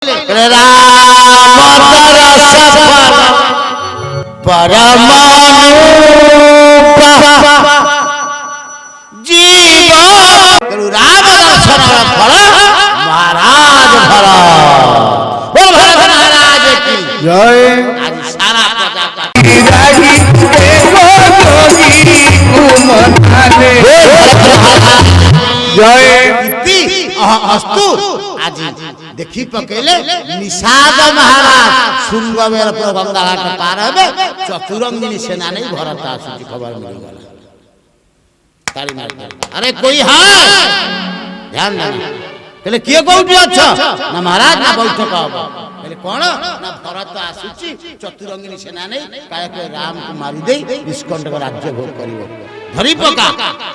राम दर्शन फल महाराज फल बोल भरत महाराज की जय। आज सारा अस्तु आज देखी पकेले निषाद महाराज सुंगमेर पर गंगा घाट पार हेबे चतुरंगिनी सेना नहीं भरत आसुची खबर मिल गला ताली मार। अरे कोई है ध्यान ना कहले किए कोठी अच्छा ना महाराज ना बैठक हबो कहले कोन ना भरत आसुची चतुरंगिनी सेना नहीं काय के राम को मारी दे निष्कंटक राज्य भोग करिवो धरी पका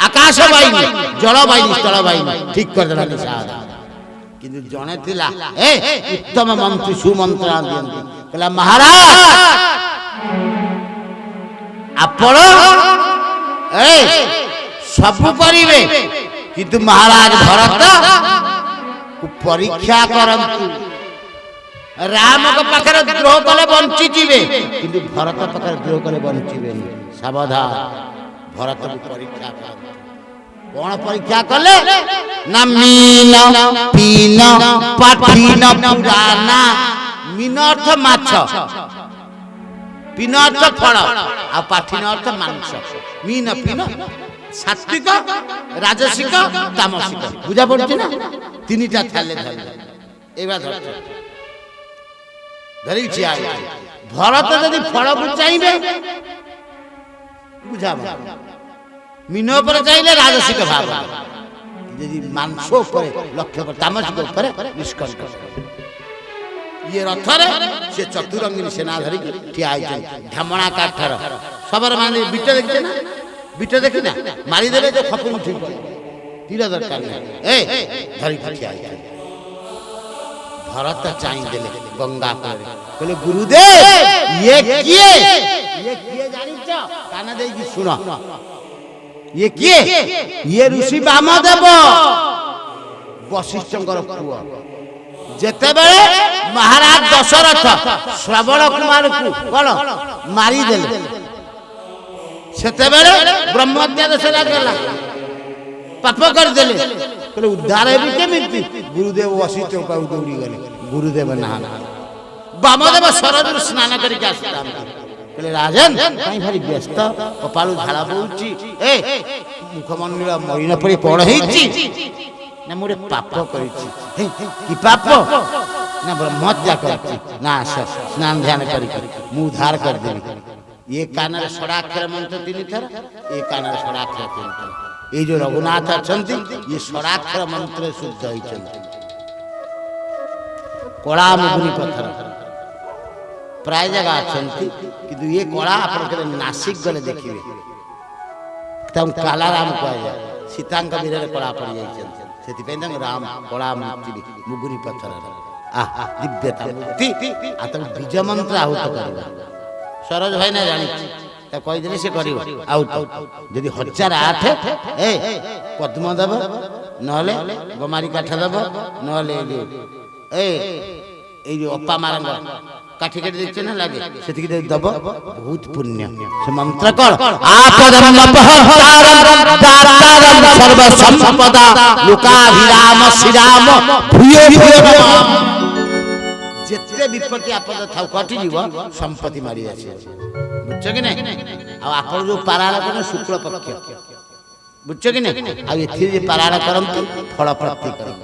आकाश बाहिनी जल बाहिनी स्थल बाहिनी ठीक कर देला निषाद किंतु जने थिला ए उत्तम मंत्री सुमंत्रणा दियंती कहला महाराज आपण ए सब करिवे किंतु महाराज भरत को परीक्षा करंतु राम के पाखरे द्रोह कले बंची जीवे किंतु भरत पाखरे द्रोह कले बंचीबे सावधान भरत को परीक्षा कर कौन परीक्षा कले ना मीन पीन पाठीन पुराना मीन अर्थ माछ पीन अर्थ फल आ पाठीन अर्थ मांस मीन पीन सात्विक राजसिक तामसिक बुझा पड़छि ना तीनटा थाले धर एबा धर धरि छिया भरत यदि फल को चाहिबे बुझा मीन पर चाहिए राजसिक भाव यदि मांस पर लक्ष्य कर तामसिक पर निष्कंट ये रथरे से चतुरंगिनी सेना धरि ठिया आइ ढमणा काठर सबर माने बिट देखते ना बिट देखि ना मारी देले जो खपरी उठी तीर दरकार नहीं ए धरि ठिया आइ भरत चाहि देले गंगा कहले गुरुदेव ये किए जानि छ काना देई की सुनो ये किए ये ऋषि वामदेव वशिष्ठंकर पुआ जेते बेले महाराज दशरथ श्रवण कुमार को कोन मारी देले सेते बेले ब्रह्महत्या दशा लागला पाप कर देले कहले उद्धार हेबी केमिति गुरुदेव वशिष्ठ को दौड़ी गले गुरुदेव नहा वामदेव सरजु स्नान करके आसता कहले राजन कहीं भारी व्यस्त कपालू झाड़ा बोउची ए मुखमंडल मलिन पड़ी पड़ हेची ना मोरे पाप करिची की पाप ना ब्रह्महत्या करची ना स्नान ध्यान करी मु उद्धार कर देबी ये कानर षडाक्षर मंत्र तीन थर ये कानर षडाक्षर तीन थर ये जो रघुनाथ अछंती ये षडाक्षर मंत्र शुद्ध होइचंती कोला मुनि पत्थर प्राय जगह अछंती किंतु ये कोला आपण के नासिक गले देखिबे तम काला राम कहया सीतांक वीर कोला पड़ जाइछन सेति पे राम कोला मूर्ति मुगुनी पत्थर आ दिव्यता मूर्ति आ तम बीज मंत्र आहुत करबा सरज भाई ना जानि त कहि दिने से करियो आउट यदि 1008 ए पद्म देव नहले गमारी काठ देव नहले ए जो अपा मारंग काठी काठी देखते ना लगे सेति दब बहुत पुण्य से मंत्र कर आपदम अपहतारम दातारम सर्व संपदा लोकाभिराम श्रीराम भूयो भूयो नमः जेते विपत्ति आपद थाउ कटि जीव संपत्ति मारी आछे बुझछ कि नहीं आ आपण जो पारायण करन शुक्ल पक्ष बुझछ कि नहीं आ एथि जे पारायण करंतु फल प्राप्ति करन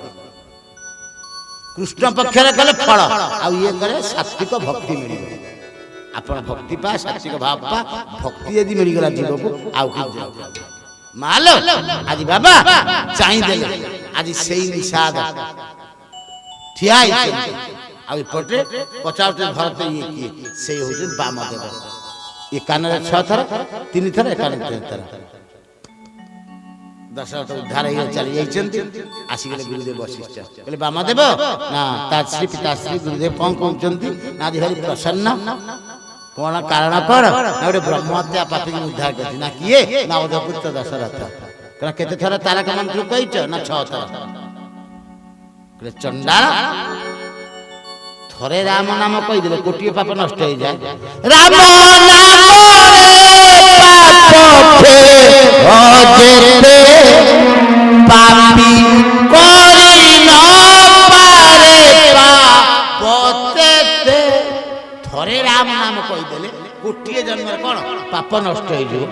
कृष्ण पक्ष कले फल आ ये करे सात्विक भक्ति मिल आपण भक्ति पा सात्विक भाव पा भक्ति यदि मिल गला जीव को आउ कि मालो आज बाबा चाहि देले आज सेई निषाद ठियाई आ पटे पचाउते भरत ये की से होजे वामदेव ये कानरे 6 थर 3 थर कानरे 3 थर दशरथ उद्धार हो चली जाइछन्ति आसी गेले गुरुदेव वशिष्ठ कहले वामदेव ना ताश्री पिताश्री गुरुदेव कोन कहउछन्ति ना आदि भारी प्रसन्न कोन कारण कर ना ओटे ब्रह्महत्या पापी उद्धार करछि ना किए ना अवधपुत्र दशरथ कहला केते थर तारक मंत्र कहिछ ना 6 थर कहले चंडाल ଥରେ ରାମ ନାମ କହିଦେଲେ କୋଟିଏ ପାପ ନଷ୍ଟ ହେଇଯାଏ। ରାମ ନାମ ପାପି କରି ନ ପାରେ ପାପତେ। ଥରେ ରାମ ନାମ କହିଦେଲେ ଗୋଟିଏ ଜନ୍ମରେ କଣ ପାପ ନଷ୍ଟ ହେଇଯିବ।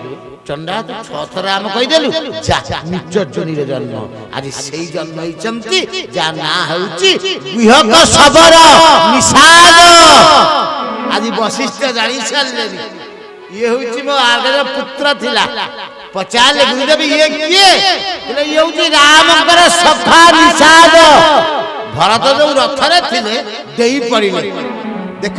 ଚଣ୍ଡା ତୁ 6 ଥର ରାମ କହିଦେଲୁ, ଯା ନିଜ ଯୋନିରେ ଜନ୍ମ। ଆଜି ସେଇ ଜନ୍ମ ହେଇଛନ୍ତି ଯାହା ନାଁ ହେଉଛି ଗୁହକ ଶବର ନିଷାଦ। ଆଜି ବଶିଷ୍ଠ ଜାଣି ସାରିଲେନି ଇଏ ହେଉଛି ମୋ ଆଗର ପୁତ୍ର ଥିଲା। ପଚାରିଲେ ଗୁରୁଦେବ ଇଏ କିଏ? ଇଏ ହେଉଛି ରାମଙ୍କର ସଖା ନିଷାଦ। ଭରତ ଯୋଉ ରଥରେ ଥିଲେ ଦେଇ ପଡ଼ିଲେ। ଦେଖ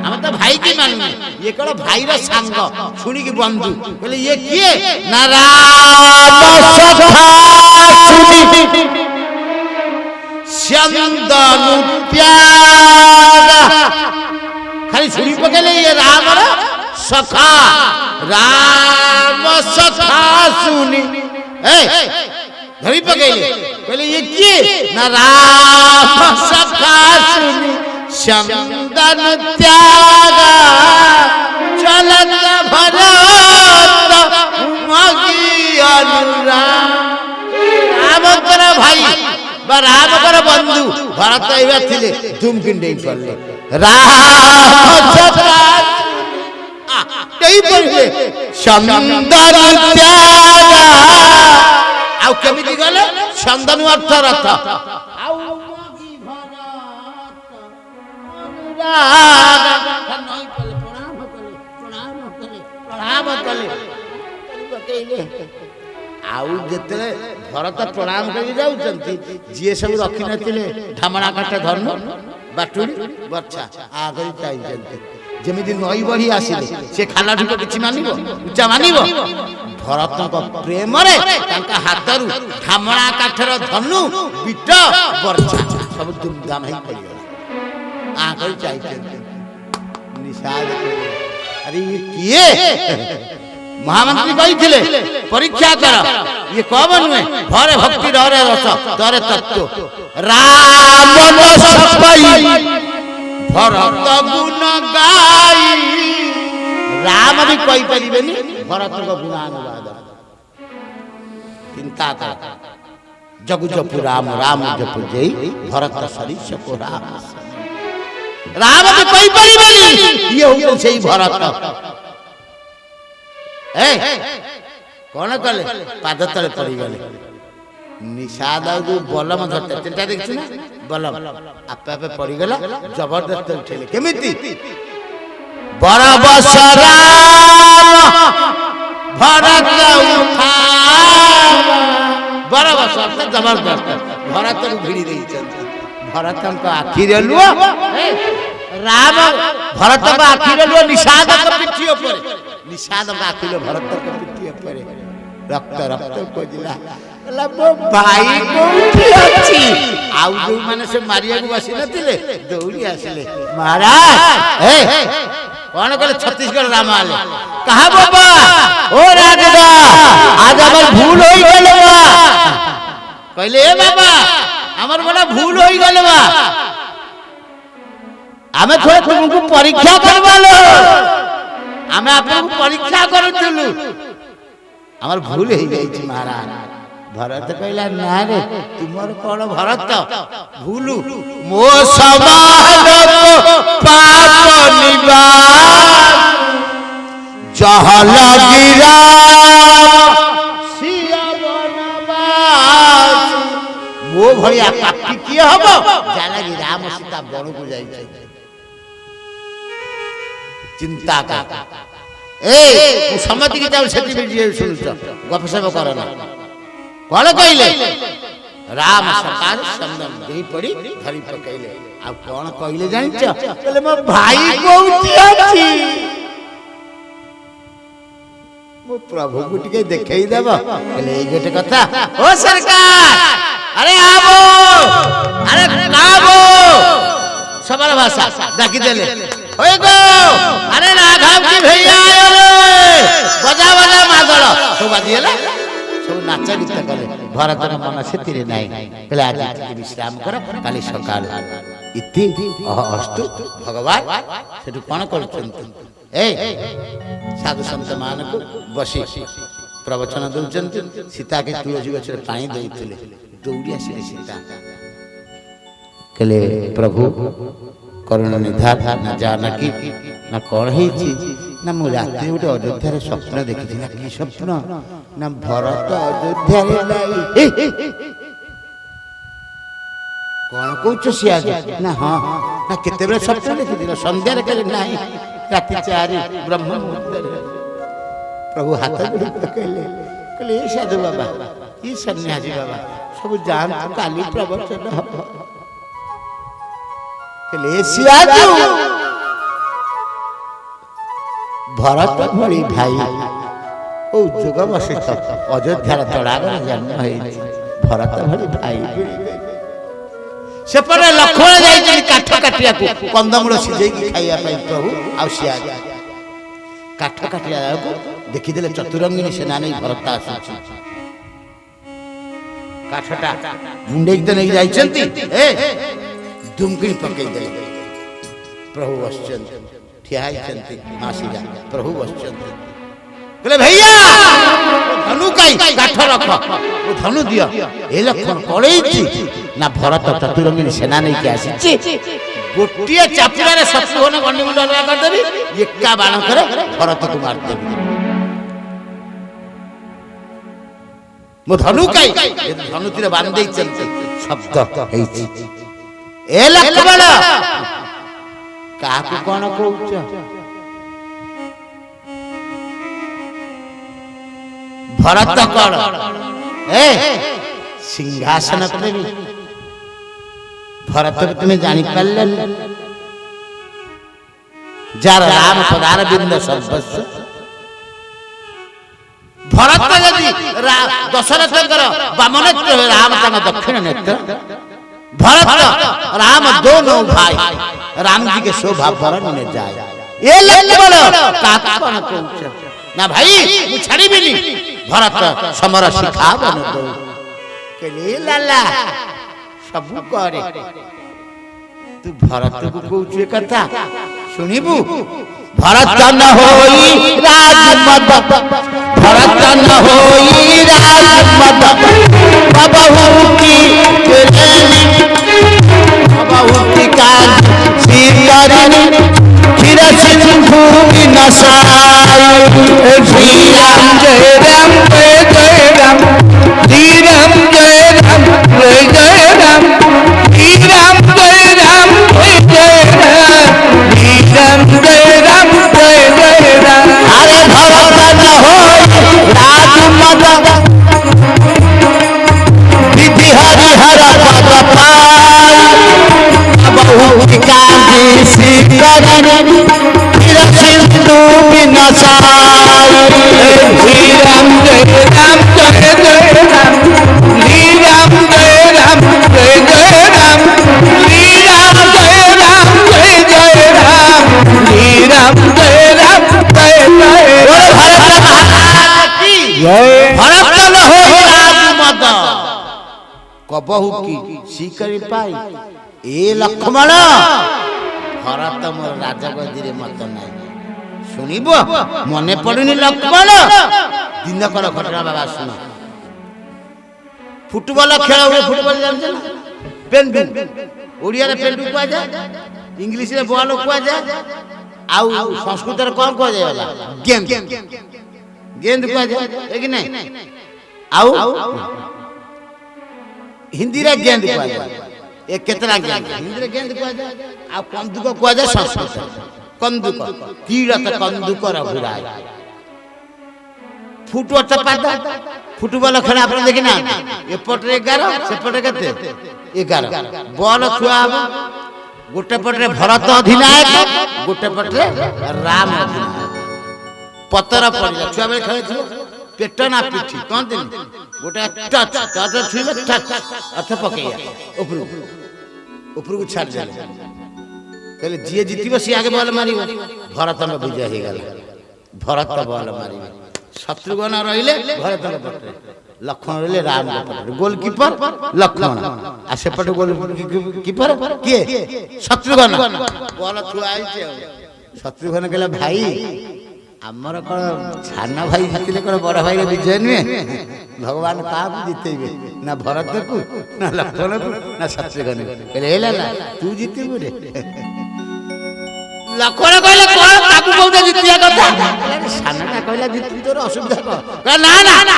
ଆମେ ତ ଭାଇ କି ମାନୁନି, ଇଏ କଣ ଭାଇର ସାଙ୍ଗ ଶୁଣିକି ବନ୍ଧୁ କହିଲେ ଇଏ କିଏ? ନା ରାମ ସଖା ସ୍ୟନ୍ଦନୁ ତ୍ୟାଗା। ଖାଲି ଶୁଣି ପକେଇଲେ ଇଏ ରାମର ସଖା। ରାମ ସଖା ଶୁଣି ଧରି ପକେଇଲେ କହିଲେ ଇଏ କିଏ? ନା ରାମ ସଖା ଶୁଣି ସ୍ୟନ୍ଦନ ତ୍ୟାଗା ଚଲତ ଭରତ ମଗି ଅନୁରାଗ। ରାମଙ୍କର ଭାଇ ବା ରାମଙ୍କର ବନ୍ଧୁ ଭରତ ଏଇବା ଥିଲେ ଧୁମକିଣ୍ଡେଇ ପଡିଲେ। ରାମ ସଖା ଦେଇ ପଡ଼ିଲେ ସ୍ୟନ୍ଦନ ତ୍ୟାଗା। ଆଉ କେମିତି ଗଲେ? ସ୍ୟନ୍ଦନ ଅର୍ଥ ରଥ। ଆଉ ଆଉ ଯେତେବେଳେ ଭରତ ପ୍ରଣାମ କରି ଯାଉଛନ୍ତି, ଯିଏ ସବୁ ରଖିନଥିଲେ ଢାମଣା କାଠ ଧନୁ ବାଟୁଳି ବର୍ଛା ଆଗରେ ଚାହିଁଛନ୍ତି। ଯେମିତି ନଈ ବଢି ଆସିଲେ ସେ ଖାଲାଠୁ କିଛି ମାନିବ, ଉଚ୍ଚା ମାନିବ। ଭରତଙ୍କ ପ୍ରେମରେ ତାଙ୍କ ହାତରୁ ଢାମଣା କାଠର ଧନୁ ବିଟ ବର୍ଛା ସବୁ ଧୁମଧାମ ହେଇ ପଡ଼ିଗଲା। ଆଗରେ ଚାହିଁଛନ୍ତି ନିଷାଦ। ଆରେ ଇଏ କିଏ? ମହାମନ୍ତ୍ରୀ କହିଥିଲେ ପରୀକ୍ଷା କର, ଇଏ କମ ନୁହେଁ। ଭରେ ଭକ୍ତି ରରେ ରସ ଦରେ ତତ୍ତ୍ୱ। ରାମ ଭରତ ଗୁଣ ଗାଇ। ରାମ ବି କହିପାରିବେନି ଭରତଙ୍କ ଗୁଣାନୁବାଦ। ଚିନ୍ତା କର, ଜଗୁ ଜପୁ ରାମ ରାମ ଜପୁ ଯେଇ ଭରତ ସରିଷପ ରାମ। ରାମ ବି କହିପାରିବେନି ଇଏ ହଉଛନ୍ତି ସେଇ ଭରତ। କଣ କଲେ? ପାଦ ତଳେ ପଡ଼ିଗଲେ। ନିଷାଦ ଯୋଉ ବଲମ ଧରିଥିଲେ, ତିନିଟା ଦେଖିଛୁ ନା ବଲମ, ଆପେ ଆପେ ପଡ଼ିଗଲା। ଜବରଦସ୍ତ ଉଠେଇଲେ। କେମିତି? ବରବସ ରାମ ଭରତ ବରବସ ଜବରଦସ୍ତ ଭରତକୁ ଭିଡ଼ି ଦେଇଛନ୍ତି। ଭରତଙ୍କ ଆଖିରେ ଲୁହ, ରାମ ଭରତଙ୍କ ଆଖିରେ ଲୁହ ନିଷାଦଙ୍କ ପିଠି ଉପରେ। ନିଷାଦଙ୍କ ଆଖିରେ ଭରତଙ୍କ ପିଠି ଉପରେ ରକ୍ତ ରକ୍ତ ଖୋଜିଲା। ମୋ ଭାଇ କୋଉଠି ଅଛି? ଆଉ ଯୋଉମାନେ ସେ ମାରିବାକୁ ବସି ନଥିଲେ ଦୌଡ଼ି ଆସିଲେ। ମହାରାଜ କଣ କଲେ? ଛତିଶଗଡ଼ ରାମ ଆଲେ। କାହା ବାବା? ଓ ରାଜା ଆজ আমার ভুল হয়ে গেল বা। কইলে এ বাবা আমার বড় ভুল হয়ে গেল বা, আমি থোড়া তোমাকে পরীক্ষা করবালো, আমি আপনাকে পরীক্ষা করুছিলু, আমার ভুল হয়ে যাইছি মহারাজ। ভরত কইলা না রে তোমার কোন ভরত ভুলু, মো সমান পাপ নিবাস জহল গিরা সিয়া বনবাস। মো ভଳିଆ পাপী কিଏ হব ଯାହାକି ରାମ ସୀତା ବଣକୁ ଯାଇছে। ଚିନ୍ତା କର। ମୁଁ ସମସ୍ତିକି ଯାଉ ସେଠି ଶୁଣୁଛ, ଗପସପ କର ନା। କଣ କହିଲେ? ରାମ ସକାଳେ ଚନ୍ଦନ ଦେଇ ପଡ଼ି ଧରି ପକେଇଲେ। ଆଉ କଣ କହିଲେ ଜାଣିଛ? କହିଲେ ମୋ ଭାଇ କୋଉଠି ଅଛି? ମୋ ପ୍ରଭୁକୁ ଟିକେ ଦେଖେଇ ଦେବ। କହିଲେ ଏଇ ଗୋଟେ କଥା। ଓ ସରକାର अरे आवो, अरे आवो। सबल भाषा डाकी देले। ओए गो, अरे राघव की भैया आयो रे, बजा बजा मादल सब बाजिएला, सब नाच गीत कले। भरतन मन सेतिरे नाही, कहले आज विश्राम करो, काली सकाळ ଇତି ଅସ୍ତୁ ଭଗବାନ ସେଠୁ କ'ଣ କରୁଛନ୍ତି? ସାଧୁ ସନ୍ଥ ମାନଙ୍କୁ ବସି ପ୍ରବଚନ ଦଉଛନ୍ତି। ସୀତାକେ ତୁଳସୀ ଗଛରେ ପାଣି ଦେଉଥିଲେ। ଦୌଡ଼ି ଆସିଲେ ସୀତା, କହିଲେ ପ୍ରଭୁ କରୁଣ ନିଧାନ ନା ଜାନକୀ ନା କ'ଣ ହେଇଛି? ନା ମୁଁ ରାତିରେ ଗୋଟେ ଅଯୋଧ୍ୟାରେ ସ୍ୱପ୍ନ ଦେଖିଛି। ନା କି ସ୍ୱପ୍ନ? ନା ଭରତ ଅଯୋଧ୍ୟାରେ ନାହିଁ। କ'ଣ କହୁଛ ସିଏ? ନା ହଁ। ନା କେତେବେଳେ ସ୍ୱପ୍ନ ଦେଖିଥିଲ? ସନ୍ଧ୍ୟାରେ କହିଲେ ନାହିଁ, ରାତି 4 ବ୍ରହ୍ମ ମୁହୂର୍ତ୍ତରେ। ପ୍ରଭୁ ହାତ ଯୋଡ଼ି କହିଲେ ଏ ସାଧୁ ବାବା, ଏ ସନ୍ନ୍ୟାସୀ ବାବା ସବୁ ଯାଆନ୍ତୁ, କାଲି ପ୍ରବଚନ ହବ। ଭରତ ଭଳି ଭାଇ ଓ ଯୋଗ ବଶିଷ୍ଠ ଅଯୋଧ୍ୟାର ତଳାଗରେ ଜନ୍ମ ହେଇଛି। ଭରତ ଭଳି ଭାଇ ସେପଟେ ଲକ୍ଷ୍ମଣ ଯାଇଛନ୍ତି କାଠ କାଟିବାକୁ, କନ୍ଦମୂଳ ସିଝେଇକି ଖାଇବା ପାଇଁ ପ୍ରଭୁ। ଆଉ ସିଏ କାଠ କାଟିଲା ବେଳକୁ ଦେଖିଦେଲେ ଚତୁରଙ୍ଗିନୀ ସେନା ନେଇ ଭରତ ଆସୁଛି। କାଠଟା ମୁଣ୍ଡେଇକି ତ ନେଇକି ଯାଇଛନ୍ତି, ଦୁମକିଣି ପକେଇଦେଲେ। ପ୍ରଭୁ ବସିଛନ୍ତି, ଠିଆ ହେଇଛନ୍ତି। ମାସିକା ପ୍ରଭୁ ବସିଛନ୍ତି, କହିଲେ ଭैया ଧନୁ କାଇ କାଠ ରଖ, ଧନୁ ଦିଅ। ଏ ଲକ୍ଷ୍ମଣ ପଳେଇଛି ନା ଭରତ ଚତୁରଙ୍ଗିନୀ ସେନା ନେଇକି ଆସିଛି। ଗୋଟିଏ ଚାପୁଡ଼ାରେ ଶତ୍ରୁଘ୍ନ ଗଣ୍ଡିମୁଣ୍ଡ ଅଲଗା କରିଦେବି, ଏକା ବାଣକରେ ଭରତକୁ ମାରିଦେବି। ମୋ ଧନୁ କାଇ, ଧନୁ ତୀର ବାନ୍ଧି ଦେଇଛନ୍ତି। ଶବ୍ଦ ହେଇଛି, ଏ ଲକ୍ଷ୍ମଣ କାହାକୁ କ'ଣ କହୁଛ? ଭରତ କ'ଣ ସିଂହାସନ ପ୍ରେମୀ? ଭରତକୁ ତୁମେ ଜାଣିପାରିଲନି? ଯାର ରାମ ପଦାର ବିନ୍ଦ ସର୍ବସ୍ୱ। ଭରତ ଯଦି ଦଶରଥଙ୍କର ବାମ ନେତ୍ର, ରାମ ତାଙ୍କ ଦକ୍ଷିଣ ନେତ୍ର। भरत राम दोनों भाई, राम जी के शोभा भरण में जाए। ये लक्ष्मण काकण कौच ना भाई मु छाड़ीबिनी, भरत समर शिखावन दो केले लाला सब करे। तू भरत को कौच कथा सुनिबू? भरत न होई राजमद, भरत न होई राजमद, बबहू की बहुती का सीकरनी क्षीर सिंधु विनसाई। श्री राम जय राम जय जय राम, श्री राम जय राम जय जय राम, श्री राम जय राम जय जय राम, श्री राम जय राम जय जय राम। अरे भरत न होई राजमद, विधि हरिहर पद पाई, बहुती काजी सीकरनी क्षीर सिंधु विनसाई। श्री राम जय राम जय जय राम, श्री राम जय राम जय जय राम, श्री राम जय राम जय जय राम, श्री राम जय राम जय जय राम। भरत न होई राजमद, कबहू की सीकरी पाई। ए लक्ष्मण भरत मोर राजगदी रे मत नाही, सुनिब मने पड़ुनी लक्ष्मण। दिनकर घटना बाबा सुन। फुटबॉल खेल हुए, फुटबॉल जानते ना? पेंडु ओडिया रे पेंडु कुआ जाए, इंग्लिश रे बॉल कुआ जाए, आउ संस्कृत रे कोन कुआ जाए? गेंद, गेंद कुआ जाए कि नहीं? आउ हिंदी रे गेंद कुआ जाए। एक कितना गेंद हिंदी रे गेंद कुआ जाए, आ कंदुक कुआ जाए संस्कृत। कंदुक तीरथ कंदुक रघुराय। फुटबॉल चपाता फुटबॉल खेल आप देखी ना? एपटे 11 सेपटे केते 11 बॉल छुआ हम। गोटे पटे भरत अधिनायक, गोटे पटे राम अधिनायक। पतर पड़िला छुआ बेले खेल पेट ना पिठी कहते गोटे टच टच छुईले टच अर्थ पकैया ऊपर ऊपर को छाड़ दे। कहले जी जीतबो सी आगे बॉल मारिबो। भरत में विजय हो गला। भरत बॉल मारिबो, शत्रुघ्न रहिले भरत पटे लक्ष्मण रहिले राम पटे गोलकीपर लक्ष्मण आ सेपटे गोलकीपर किए शत्रुघ्न बॉल थुआ आइছে शत्रुघ्न कहला भाई आमर कौन छान भाई जीतिले कौन बड़ भाई विजय नुहे भगवान क्या जीतेबे ना भरत को ना लक्ष्मण को ना शत्रुघ्न कहले तू जीतबू रे लक्ष्मण कहले कौन ताकू कहते जीतिया कथा सानटा कहला जीति तोर असुविधा कह ना ना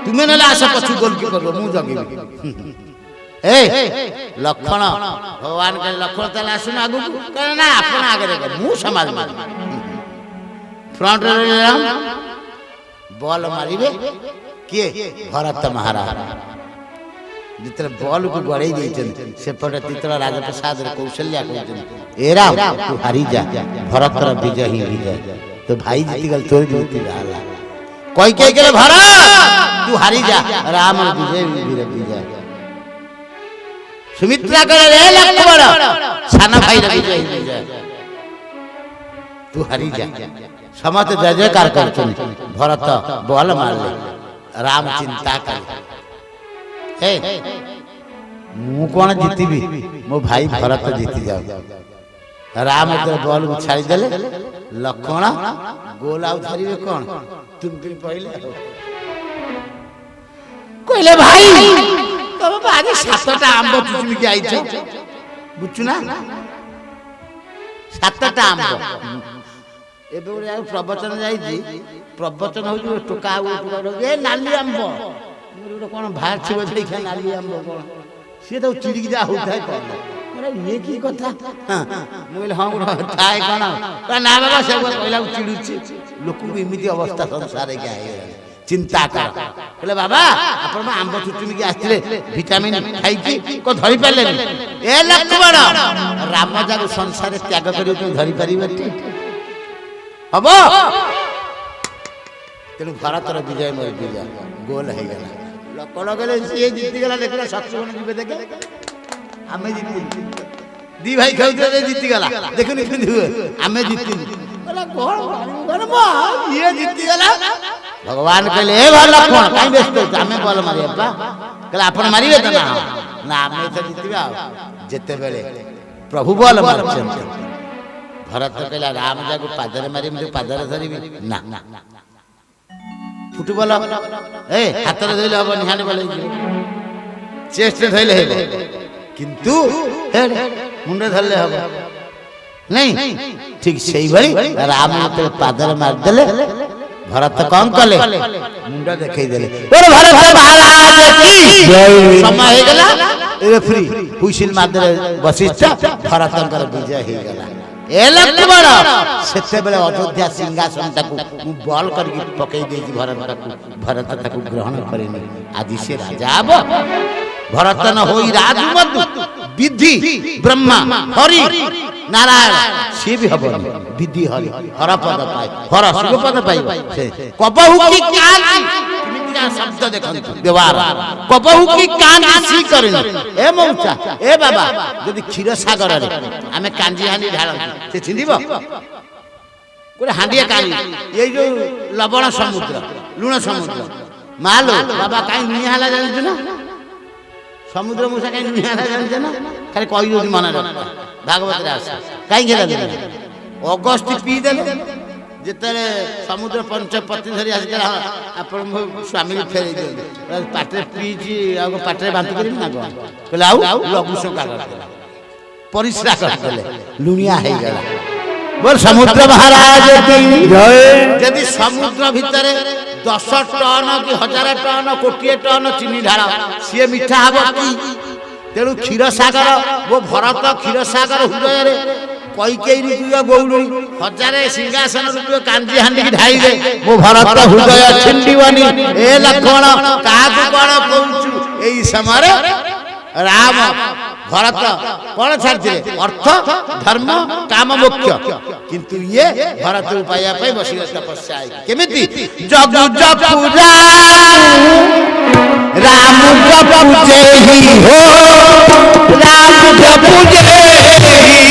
तुम्हें ना आस पछु गोलकीपर मु जगिबी ए लक्ष्मण भगवान कहले लक्ष्मण ताले आसुन आगु कहले ना अपन आगे मु समाज में फ्रंट राम बॉल मारिबे किए भरत महाराज जितने बॉल को गड़े देछन सेपटे तीतरा राजा प्रसाद कौशल्या कहते ए राम तू हारी जा भरत रा विजय ही विजय तो भाई जीती गल तोर जीती रहला कोई कह गेले भरत तू हारी जा राम विजय विजय सुमित्रा कहले रे लक्ष्मण साना भाई रा विजय विजय तू हारी जा समस्त जय जयकार करछन भरत बॉल मारले राम चिंता कर हे मु कोन जीतीबी मो भाई भरत जीती जाओ राम तो बॉल को छाड़ी देले लक्ष्मण गोल आउ धरिबे कोन तुम पहिले कहले भाई तब आगे सातटा आंब तुम के आइछो बुझु ना सातटा आंब एबे ओरे प्रवचन जाईजी प्रवचन हो टोका ए नाली आंब मोर कोन भार छिबो देखा नाली आंब कोन से तो चिड़िक जा होताय कोन अरे ये की कथा मोइल हां थाय कोन ना बाबा से कहला चिड़ुची लोक को इमिति अवस्था संसार के आए चिंता कर कहले बाबा अपन आंब चुटुमी के आस्थिले विटामिन खाई की को धरि पाले ए लक्ष्मण राम जागु संसार त्याग करियो तो धरि परिबे हबो तेनु भारत रो विजय मोर विजय गोल है गला लक्ष्मण कहले से जीति गला देखला शत्रुघ्न जीवे देखे हमें जीति दी भाई खेलते जीति गला देखुनी हमें जीति बोला कोन ये जीति गला भगवान कहले ए लक्ष्मण काई व्यस्त हमें बॉल मारी अब्बा कहले अपन मारिबे त ना ना हमें तो जीतिबा जेते बेले प्रभु बॉल मारछन भरत कहला राम जागु पादरे मारी मु पादरे धरिबी ना फुटबॉल ए हाथ रे धइले हबो निहाने बोले चेस्ट रे धइले हेबो किंतु हेड मुंडे धरले हबो नहीं ठीक सही भली राम तो पादरे मार देले भरत कौन कले मुंडा देखै देले बोल भरत महाराज की जय समय हे गेला रेफरी हुइसिल मार देले वशिष्ठ भरतंकर विजय हे गेला ए लक्ष्मण सेते बेले अयोध्या सिंहासन ताकू मु बॉल करके पकई देजी भरत ताकू ग्रहण करेनी आदि से राजा अब भरत न होई राजमधु विधि ब्रह्मा हरि नारायण से भी हबो विधि हरि हर पद पाए हर शिव पद पाए से कबहु की कांति किमितिया शब्द देखन व्यवहार कबहु की कांति सी करेन ए मौचा ए बाबा यदि क्षीर सागर रे हमें कांजी हांडी ढाल से छिंदिबो कोरे हांडिया काली ए जो लवण समुद्र लुण समुद्र मालो बाबा काई निहाला जानछु ना समुद्र मुसा काई निहाला जानछु ना खाली कहि जोदी मन रख भागवत रे आस काई गेला अगस्त पी देले जेतरे समुद्र पंचपति धरी आस गेला अपन स्वामी फेरै दे पाटे पीची आ पाटे बांध करी ना गो कहला आउ लघु सोका कर परिश्रा कर देले लुनिया हे गेला बोल समुद्र महाराज की जय यदि समुद्र भितरे 10 टन कि 1000 टन कोटी टन चीनी ढाल सी मीठा हबो की तेणु क्षीर सागर वो भरत क्षीर सागर हृदय रे कैकेयी रुपया गौरी 1000 सिंहासन रुपया कांजी हांडी की ढाई दे वो भरत हृदय छिंडीवनी ए लक्ष्मण काकु कोन कहूछु एई समय राम भरत कौन छाड़े अर्थ धर्म काम मुख्य किंतु ये भरत उपाय बसी तपस्या केमिति जग जपु राम जपु जेहि हो राम जपु जेहि